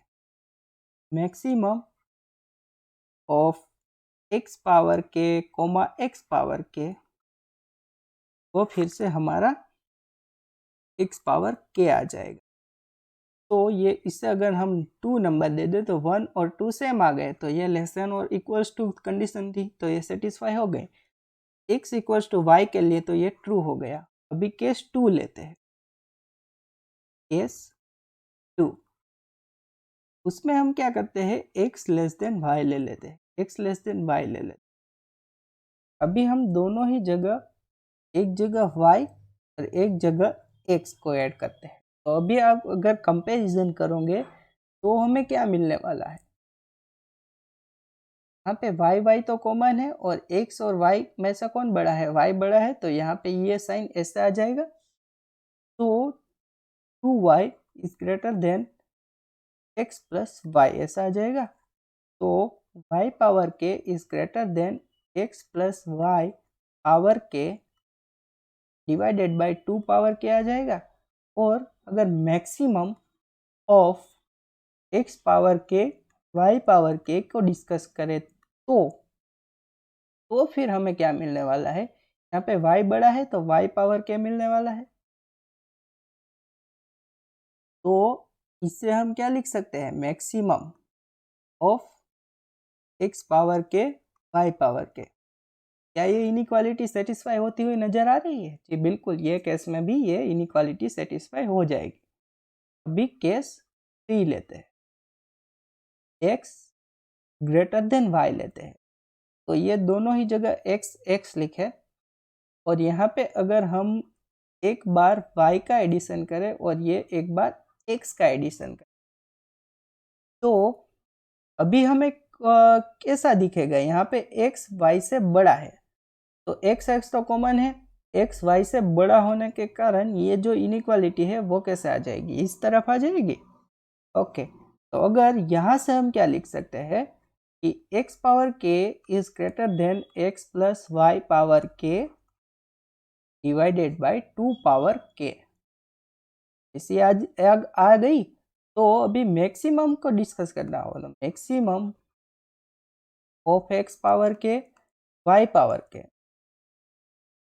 मैक्सिमम ऑफ x पावर के कोमा x पावर के, वो फिर से हमारा x पावर k आ जाएगा। तो ये इससे अगर हम 2 नंबर दे दे तो 1 और 2 सेम आ गए, तो ये लेस देन और इक्वल्स टू कंडीशन थी तो ये सेटिस्फाई हो गए। x इक्वल्स टू वाई के लिए तो ये ट्रू हो गया। अभी केस 2 लेते हैं, केस 2, उसमें हम क्या करते हैं, x लेस देन वाई ले लेते हैं, x लेस देन वाई ले लेते हैं। अभी हम दोनों ही जगह, एक जगह y और एक जगह x को ऐड करते हैं। तो अभी आप अगर कंपैरिजन करोगे तो हमें क्या मिलने वाला है, यहाँ पे y तो कॉमन है और x और y में से कौन बड़ा है, y बड़ा है, तो यहाँ पे ये साइन ऐसे आ जाएगा। तो 2y is greater than x plus y ऐसा आ जाएगा। तो y power k is greater than x plus y power k divided by 2 power k आ जाएगा। और अगर maximum of x power k y power k को डिस्कस करें तो फिर हमें क्या मिलने वाला है, यहाँ पे y बड़ा है तो y पावर k मिलने वाला है। तो इससे हम क्या लिख सकते हैं, maximum of x power k y power k। क्या ये इनइक्वालिटी सेटिस्फाई होती हुई नजर आ रही है? जी बिल्कुल, ये केस में भी ये इनइक्वालिटी सेटिस्फाई हो जाएगी। अभी केस 3 लेते हैं, x ग्रेटर देन y लेते हैं। तो ये दोनों ही जगह x लिखे और यहाँ पे अगर हम एक बार y का एडिशन करें और ये एक बार x का एडिशन करें तो अभी हमें कैसा दिखेगा, यहाँ पे x y से बड़ा है तो x तो कॉमन है, x y से बड़ा होने के कारण ये जो इनइक्वालिटी है वो कैसे आ जाएगी, इस तरफ आ जाएगी। ओके, तो अगर यहाँ से हम क्या लिख सकते हैं कि x power k is greater than x plus y power k divided by 2 power k। इसी आज आ गई। तो अभी मैक्सिमम को डिस्कस करना होगा, maximum of x power k y power k।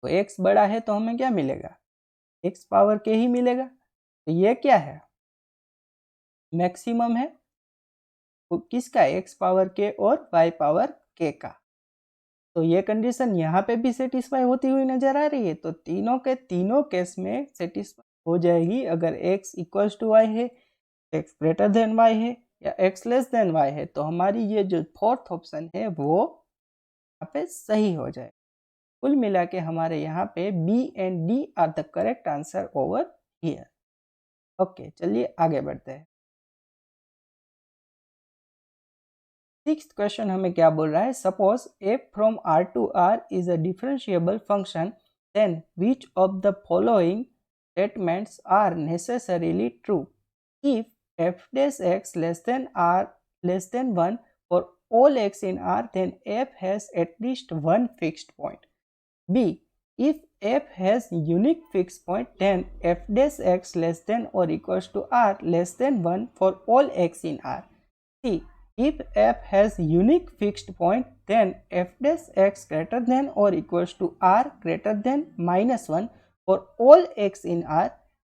तो x बड़ा है तो हमें क्या मिलेगा, x पावर k ही मिलेगा। तो ये क्या है, मैक्सिमम है वो किसका, x पावर k और y पावर k का। तो ये कंडीशन यहाँ पे भी सेटिस्फाई होती हुई नजर आ रही है। तो तीनों के तीनों केस में सेटिस्फाई हो जाएगी अगर x इक्वल्स टू वाई है, x ग्रेटर देन y है या x लेस देन y है। तो हमारी ये जो फोर्थ ऑप्शन है वो यहाँ पे सही हो जाए। कुल मिला के हमारे यहाँ पे B and D are the correct answer over here. Okay, चलिए आगे बढ़ते हैं। सिक्स्थ क्वेश्चन हमें क्या बोल रहा है, suppose f from r to r is a differentiable function, then which of the following statements are necessarily true. If f dash x less than r less than 1 for all x in r, then f has at least one fixed point. b, if f has unique fixed point, then f dash x less than or equals to r less than 1 for all x in r. c, if f has unique fixed point, then f dash x greater than or equals to r greater than minus 1 for all x in r.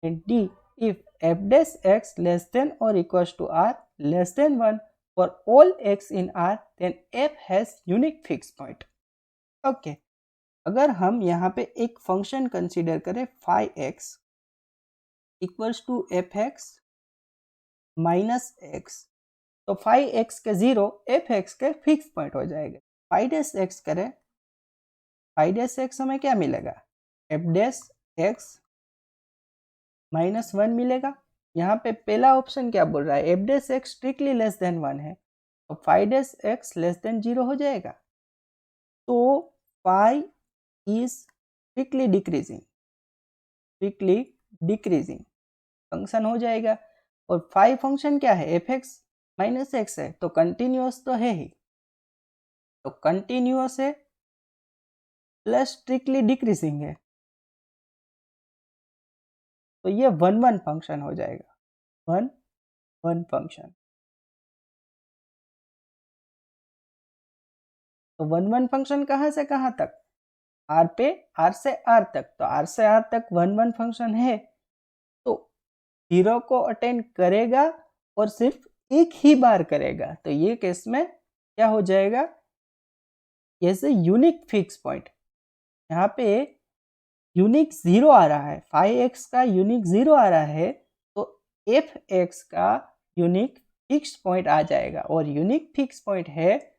And d, if f dash x less than or equals to r less than 1 for all x in r, then f has unique fixed point. Okay, अगर हम यहाँ पे एक function consider करें phi x equals to f x minus x, तो phi x के 0 f x के fix point हो जाएगा। फाई डैश एक्स करें, फाई डैश एक्स हमें क्या मिलेगा, एफ डैश एक्स माइनस 1 मिलेगा। यहाँ पे पहला ऑप्शन क्या बोल रहा है, f dash x strictly less than 1 है तो phi dash x less than 0 हो जाएगा। तो phi is strictly decreasing function हो जाएगा। और फाई फंक्शन क्या है, एफ एक्स माइनस एक्स है तो कंटिन्यूअस तो है ही, तो कंटिन्यूअस है प्लस स्ट्रिक्टली डिक्रीजिंग है तो ये 1-1 फंक्शन हो जाएगा, 1-1 फंक्शन। तो 1-1 फंक्शन कहाँ से कहाँ तक, आर पे आर से आर तक, तो आर से आर तक 1-1 फंक्शन है तो 0 को अटेंड करेगा और सिर्फ एक ही बार करेगा। तो ये केस में क्या हो जाएगा, जैसे यूनिक फिक्स पॉइंट, यहाँ पे यूनिक 0 आ रहा है, फाई एक्स का यूनिक 0 आ रहा है तो एफ एक्स का यूनिक फिक्स पॉइंट आ जाएगा और यूनिक फिक्स पॉइंट है,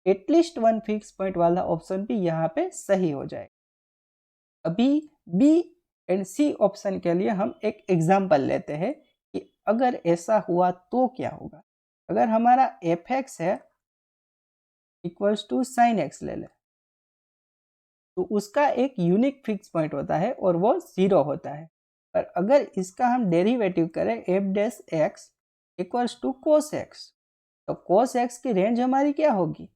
एटलीस्ट वन फिक्स पॉइंट वाला ऑप्शन भी यहाँ पे सही हो जाएगा। अभी बी एंड सी ऑप्शन के लिए हम एक एग्जाम्पल लेते हैं कि अगर ऐसा हुआ तो क्या होगा। अगर हमारा एफ एक्स है इक्वल्स टू साइन एक्स ले ले, तो उसका एक यूनिक फिक्स पॉइंट होता है और वो 0 होता है। पर अगर इसका हम डेरिवेटिव करें f dash x equals to cos x, तो कोस एक्स की रेंज हमारी क्या होगी,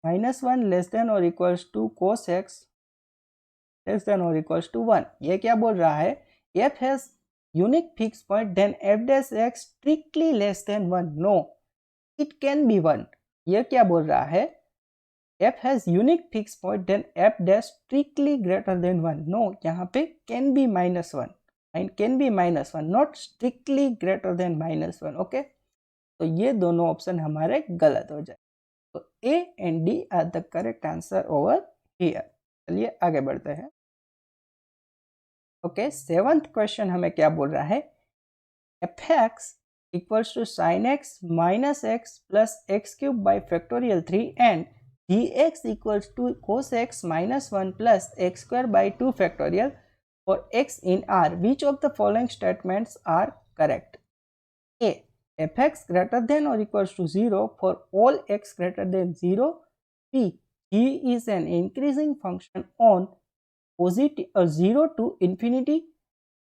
-1 लेस देन और equals to cos x less than और इक्वल्स टू 1। ये क्या बोल रहा है, f has unique fix point then f dash x strictly less than 1। No, it can be 1। ये क्या बोल रहा है, f has unique fixed point then f dash strictly greater than 1। no, यहाँ पे can be -1 and can be -1 not strictly greater than -1। Okay, तो ये दोनों ऑप्शन हमारे गलत हो जाए। तो A and D are the correct answer over here. चलिए आगे बढ़ते हैं। ओके, सेवंथ क्वेश्चन हमें क्या बोल रहा है, f x equals to sine x minus x plus x cube by factorial 3 and dx equals to cos x minus 1 plus x square by 2 factorial for x in R. Which of the following statements are correct? A. fx greater than or equals to 0 for all x greater than 0. B. g is an increasing function on positive 0 to infinity.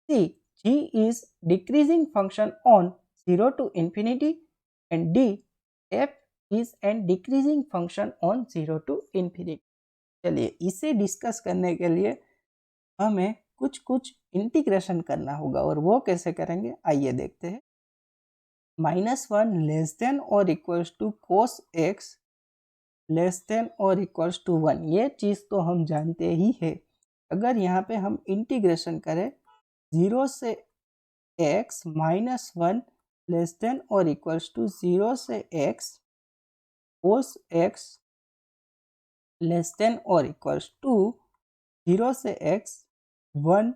C. g is decreasing function on 0 to infinity. And D. f is an decreasing function on 0 to infinity। चलिए इसे discuss करने के लिए हमें कुछ कुछ integration करना होगा और वो कैसे करेंगे आइए देखते हैं। -1 लेस देन और equals to cos x less than और इक्वल्स टू 1, ये चीज़ तो हम जानते ही है। अगर यहाँ पे हम इंटीग्रेशन करें 0 से x -1 लेस देन और इक्वल्स टू 0 से x कोस x लेस देन और इक्वल्स टू 0 से x 1,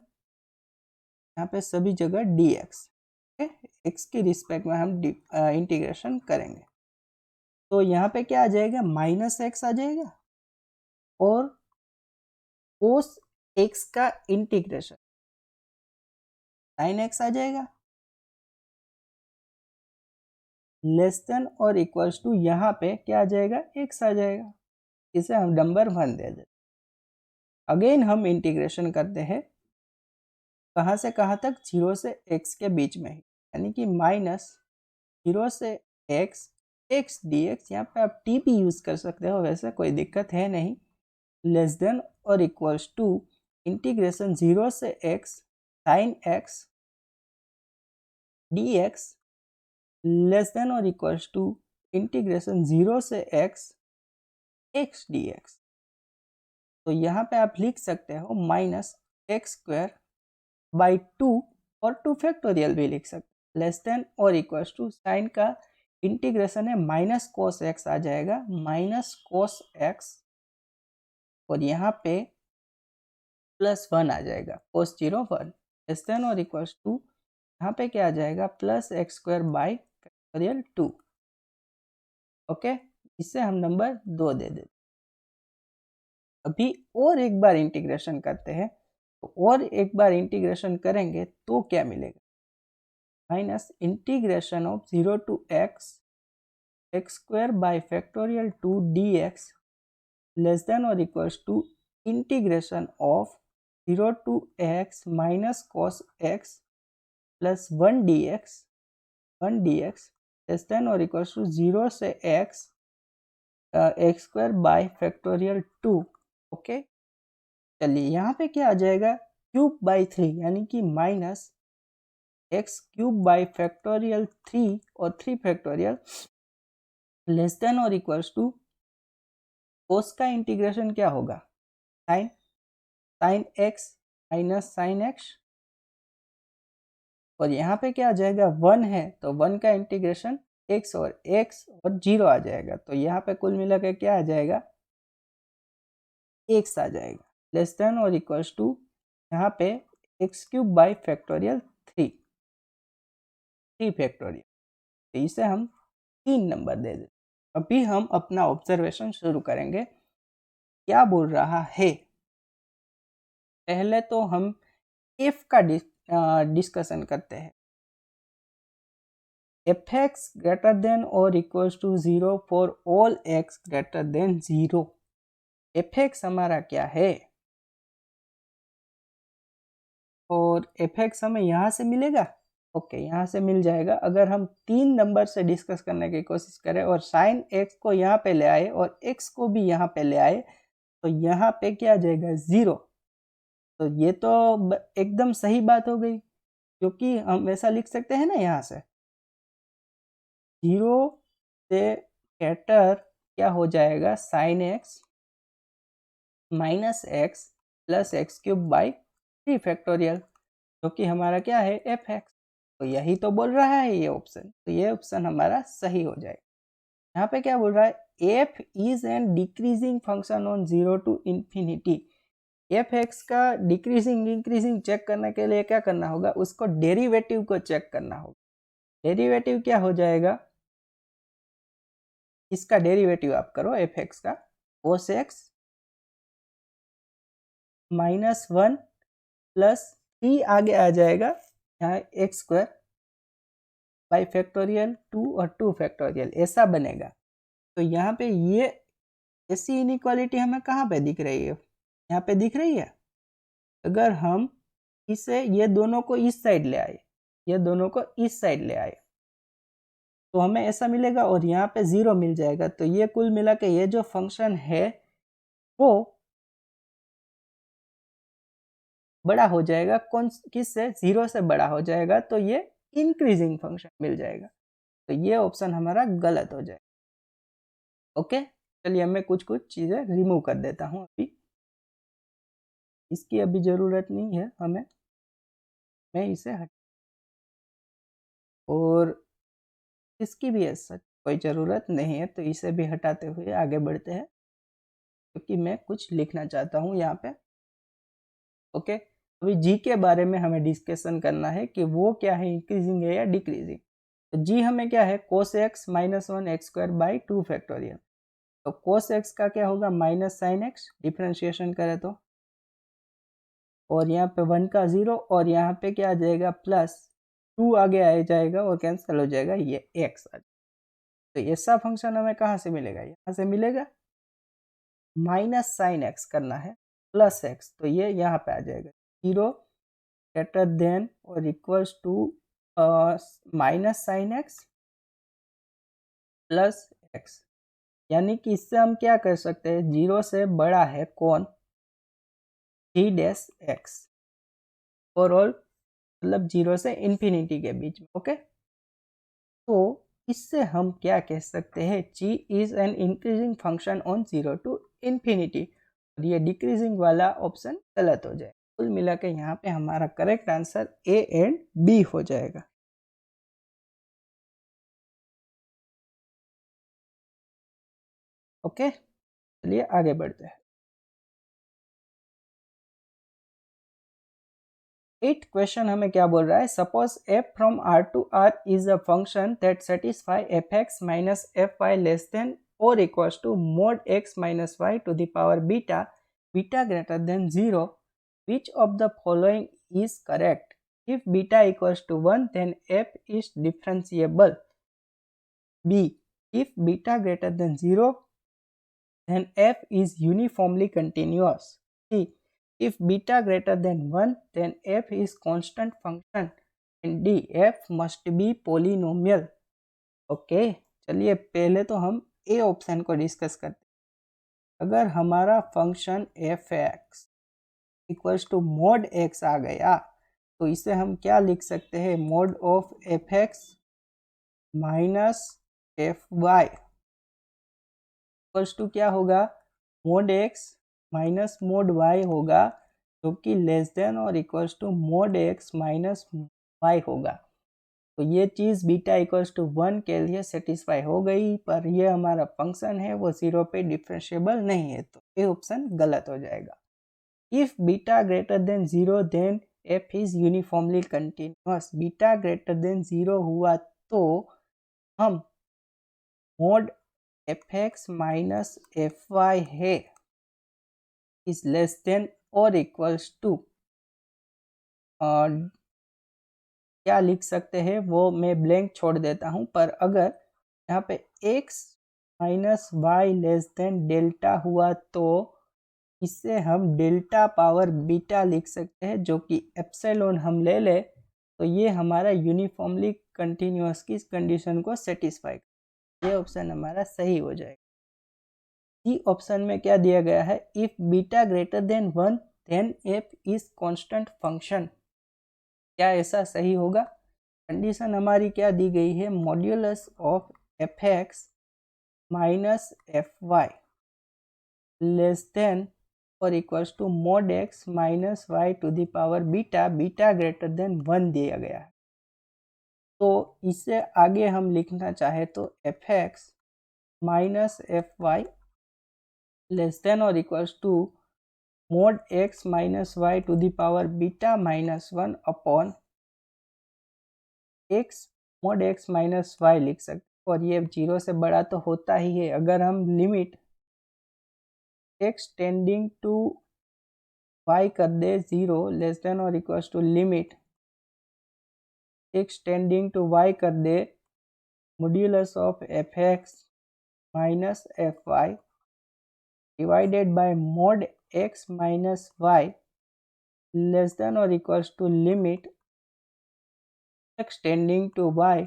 यहाँ पे सभी जगह dx, x की रिस्पेक्ट में हम इंटीग्रेशन करेंगे। तो यहाँ पे क्या आ जाएगा, -x आ जाएगा और कोस x का इंटीग्रेशन sin x आ जाएगा लेस देन और इक्वल्स टू यहाँ पे क्या आ जाएगा, x आ जाएगा। इसे हम नंबर 1 दे देते। अगेन हम इंटीग्रेशन करते हैं, कहाँ से कहाँ तक, 0 से x के बीच में ही, यानी कि -0 से x x dx, यहाँ पे आप t भी यूज़ कर सकते हो, वैसे कोई दिक्कत है नहीं, लेस देन और इक्वल्स टू इंटीग्रेशन 0 से x sine x dx less than और इक्वल्स टू इंटीग्रेशन 0 से x x dx। तो यहाँ पे आप लिख सकते हो -x² बाई 2 और 2 फैक्टोरियल भी लिख सकते, लेस देन और इक्वल्स टू साइन का इंटीग्रेशन है माइनस कोस एक्स आ जाएगा, माइनस कोस एक्स और यहाँ पे +1 आ जाएगा, कोस 0 1 लेस देन और इक्वल्स टू यहाँ पे क्या आ जाएगा, +x² बाई फैक्टोरियल 2। ओके, इससे हम नंबर 2 दे देते। अभी और एक बार इंटीग्रेशन करते हैं, तो और एक बार इंटीग्रेशन करेंगे तो क्या मिलेगा, minus integration of 0 to x² by factorial 2 dx less than और equals to integration of 0 to x minus cos x plus 1 dx less than और इक्वल्स टू 0 से x² बाई फैक्टोरियल 2। ओके, चलिए यहाँ पे क्या आ जाएगा, क्यूब बाई 3 यानी कि -x³ बाई फैक्टोरियल 3 और 3 फैक्टोरियल लेस देन और इक्वल्स टू कोस का इंटीग्रेशन क्या होगा, sine x minus sine x और यहाँ पे क्या आ जाएगा, 1 है तो 1 का इंटीग्रेशन x और 0 आ जाएगा। तो यहाँ पे कुल मिला के क्या आ जाएगा, x आ जाएगा लेस देन और इक्वल्स टू यहाँ पे x³ बाई फैक्टोरियल 3 फैक्टोरियल। तो इसे हम 3 नंबर दे दे। अभी हम अपना ऑब्जर्वेशन शुरू करेंगे। क्या बोल रहा है? पहले तो हम f का डिस्कशन करते हैं। fx greater than or equals to 0 for all x greater than 0। fx हमारा क्या है? और fx हमें यहाँ से मिलेगा। ओके, यहाँ से मिल जाएगा। अगर हम 3 नंबर से डिस्कस करने की कोशिश करें और साइन x को यहाँ पे ले आए और x को भी यहाँ पे ले आए, तो यहाँ पे क्या आ जाएगा? 0। तो ये तो एकदम सही बात हो गई, क्योंकि हम ऐसा लिख सकते हैं ना, यहाँ से 0 से कैटर क्या हो जाएगा? Sine x minus x plus x cube by 3 factorial, जो कि हमारा क्या है? F x. तो यही तो बोल रहा है ये ऑप्शन, तो ये ऑप्शन हमारा सही हो जाएगा। यहाँ पे क्या बोल रहा है? F is an decreasing function on 0 to infinity. F x का डिक्रीजिंग इंक्रीजिंग चेक करने के लिए क्या करना होगा? उसको डेरिवेटिव को चेक करना होगा। डेरिवेटिव क्या हो जाएगा? इसका डेरिवेटिव आप करो एफ एक्स का, कोस एक्स माइनस 1 प्लस 3 आगे आ जाएगा यहाँ एक्स स्क्वायर बाई फैक्टोरियल 2 और 2 फैक्टोरियल, ऐसा बनेगा। तो यहाँ पे ये ऐसी इनइक्वालिटी हमें कहाँ पे दिख रही है? यहाँ पे दिख रही है। अगर हम इसे ये दोनों को इस साइड ले आए, ये दोनों को इस साइड ले आए, तो हमें ऐसा मिलेगा और यहाँ पे 0 मिल जाएगा। तो ये कुल मिला के ये जो फंक्शन है वो बड़ा हो जाएगा। कौन किससे? 0 से बड़ा हो जाएगा, तो ये इंक्रीजिंग फंक्शन मिल जाएगा। तो ये ऑप्शन हमारा गलत हो जाएगा। ओके, चलिए मैं कुछ चीज़ें रिमूव कर देता हूँ अभी, इसकी अभी ज़रूरत नहीं है हमें, मैं इसे हट, और इसकी भी ऐसा कोई ज़रूरत नहीं है, तो इसे भी हटाते हुए आगे बढ़ते हैं, क्योंकि मैं कुछ लिखना चाहता हूँ यहाँ पे। ओके, अभी जी के बारे में हमें डिस्कशन करना है कि वो क्या है, इंक्रीजिंग है या डिक्रीजिंग। तो जी हमें क्या है? Cos x minus 1 x square by 2 factorial. तो कोस एक्स का क्या होगा? माइनस साइन एक्स, डिफ्रेंशिएशन करें तो, और यहाँ पे 1 का 0 और यहाँ पे क्या आ जाएगा? प्लस 2 आगे आ जाएगा और कैंसिल हो जाएगा, ये एक्स आ जाएगा। तो ऐसा फंक्शन हमें कहाँ से मिलेगा? यहाँ से मिलेगा। माइनस साइन एक्स करना है प्लस एक्स, तो ये यहाँ पे आ जाएगा 0 ग्रेटर देन और equals to minus sine x plus x. यानी कि इससे हम क्या कर सकते हैं? 0 से बड़ा है कौन? जी डैश एक्स, और ऑल मतलब 0 से इन्फिनिटी के बीच में। ओके, तो इससे हम क्या कह सकते हैं? g is an increasing function on 0 to infinity, और ये डिक्रीजिंग वाला ऑप्शन गलत हो जाए। कुल मिला के यहाँ पे हमारा correct answer a and b हो जाएगा। ओके, चलिए आगे बढ़ते हैं। 8 क्वेश्चन हमें क्या बोल रहा है? Suppose f from r to r is a function that satisfy fx minus fy less than और equals to mod x minus y to the power beta, beta greater than 0, which of the following is correct? If beta equals to 1, then f is differentiable. B, if beta greater than 0, then f is uniformly continuous. C, if beta greater than 1, then f is constant function. And D, f must be polynomial. Okay, चलिए पहले तो हम A option को discuss करते हैं। अगर हमारा function f x equals to mod x आ गया, तो इसे हम क्या लिख सकते हैं? Mod of f x minus f y equals to क्या होगा? Mod x minus mod y होगा, जो कि लेस देन और equals to mod x minus y होगा। तो ये चीज़ बीटा इक्वल्स टू 1 के लिए सेटिस्फाई हो गई, पर ये हमारा फंक्शन है वो 0 पे डिफरेंशिएबल नहीं है, तो ये ऑप्शन गलत हो जाएगा। If beta greater than 0, then f is uniformly continuous. Beta greater than 0 हुआ तो हम मोड fx माइनस fy है इज लेस देन और इक्वल्स टू, क्या लिख सकते हैं वो मैं ब्लैंक छोड़ देता हूँ, पर अगर यहाँ पे x minus y less than delta हुआ तो इससे हम डेल्टा पावर बीटा लिख सकते हैं, जो कि एप्सिलॉन हम ले ले तो ये हमारा यूनिफॉर्मली कंटिन्यूअस की कंडीशन को सेटिस्फाई, ये ऑप्शन हमारा सही हो जाएगा। सी ऑप्शन में क्या दिया गया है, if beta greater than 1 then f is constant function, क्या ऐसा सही होगा? कंडीशन हमारी क्या दी गई है, modulus of f x minus f y less than और equals to mod x minus y to the power beta, beta greater than 1 दिया गया है। तो इससे आगे हम लिखना चाहे तो f x minus f y less than और equals to mod x minus y to the power beta minus 1 upon x mod x minus y लिख सकते, और ये 0 से बड़ा तो होता ही है। अगर हम limit x tending to y कर दे 0 लेस देन और equals to limit x tending to y कर दे modulus of f x minus f y divided by mod x minus y less than और equals to limit x tending to y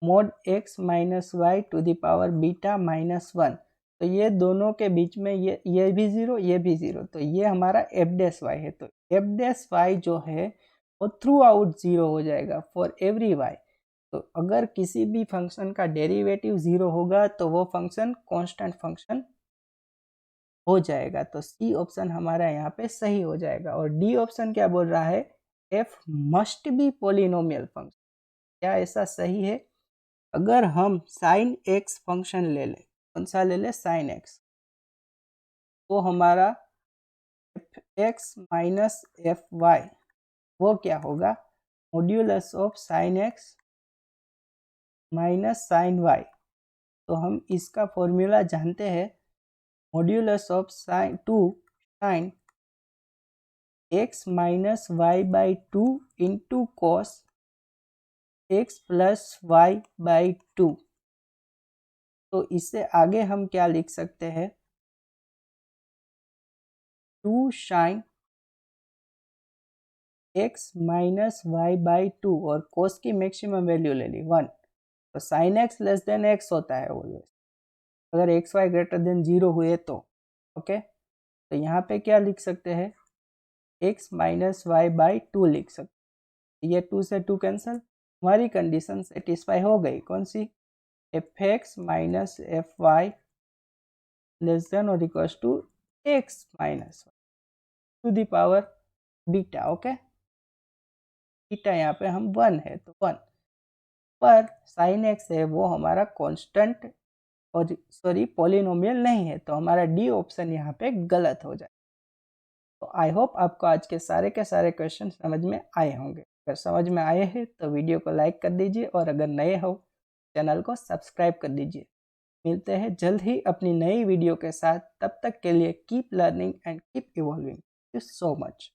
mod x minus y to the power beta minus 1, तो ये दोनों के बीच में ये भी 0 ये भी 0, तो ये हमारा एफ डैश वाई है। तो एफ डैश वाई जो है वो थ्रू आउट 0 हो जाएगा फॉर एवरी वाई। तो अगर किसी भी फंक्शन का डेरिवेटिव 0 होगा तो वो फंक्शन कांस्टेंट फंक्शन हो जाएगा। तो सी ऑप्शन हमारा यहाँ पे सही हो जाएगा। और डी ऑप्शन क्या बोल रहा है, F must be polynomial function, क्या ऐसा सही है? अगर हम साइन एक्स फंक्शन ले लें, कौन सा ले लें, साइन एक्स, तो हमारा f x minus f y वो क्या होगा, modulus of sine x minus sine y. तो हम इसका फॉर्मूला जानते हैं, modulus of sine sine x minus y by 2 into cos x plus y by 2। तो इससे आगे हम क्या लिख सकते हैं, 2 sine x minus y by 2 और कोस की मैक्सिमम वैल्यू ले ली 1, तो sine x less then x होता है ऑलवेज, अगर एक्स वाई ग्रेटर देन 0 हुए तो। ओके, तो यहाँ पे क्या लिख सकते हैं, एक्स माइनस वाई बाई 2 लिख सकते, ये 2 से 2 कैंसिल, हमारी कंडीशन सेटिस्फाई हो गई। कौन सी, f x minus f y less than और equals to x minus to the power beta. Okay, beta यहाँ पे हम 1 है तो 1, पर साइन एक्स है वो हमारा कांस्टेंट और सॉरी पॉलिनोमियल नहीं है, तो हमारा डी ऑप्शन यहाँ पे गलत हो जाए। तो आई होप आपको आज के सारे क्वेश्चन समझ में आए होंगे। अगर समझ में आए हैं तो वीडियो को लाइक कर दीजिए, और अगर नए हो चैनल को सब्सक्राइब कर दीजिए। मिलते हैं जल्द ही अपनी नई वीडियो के साथ, तब तक के लिए keep learning and keep evolving. Thank you so much.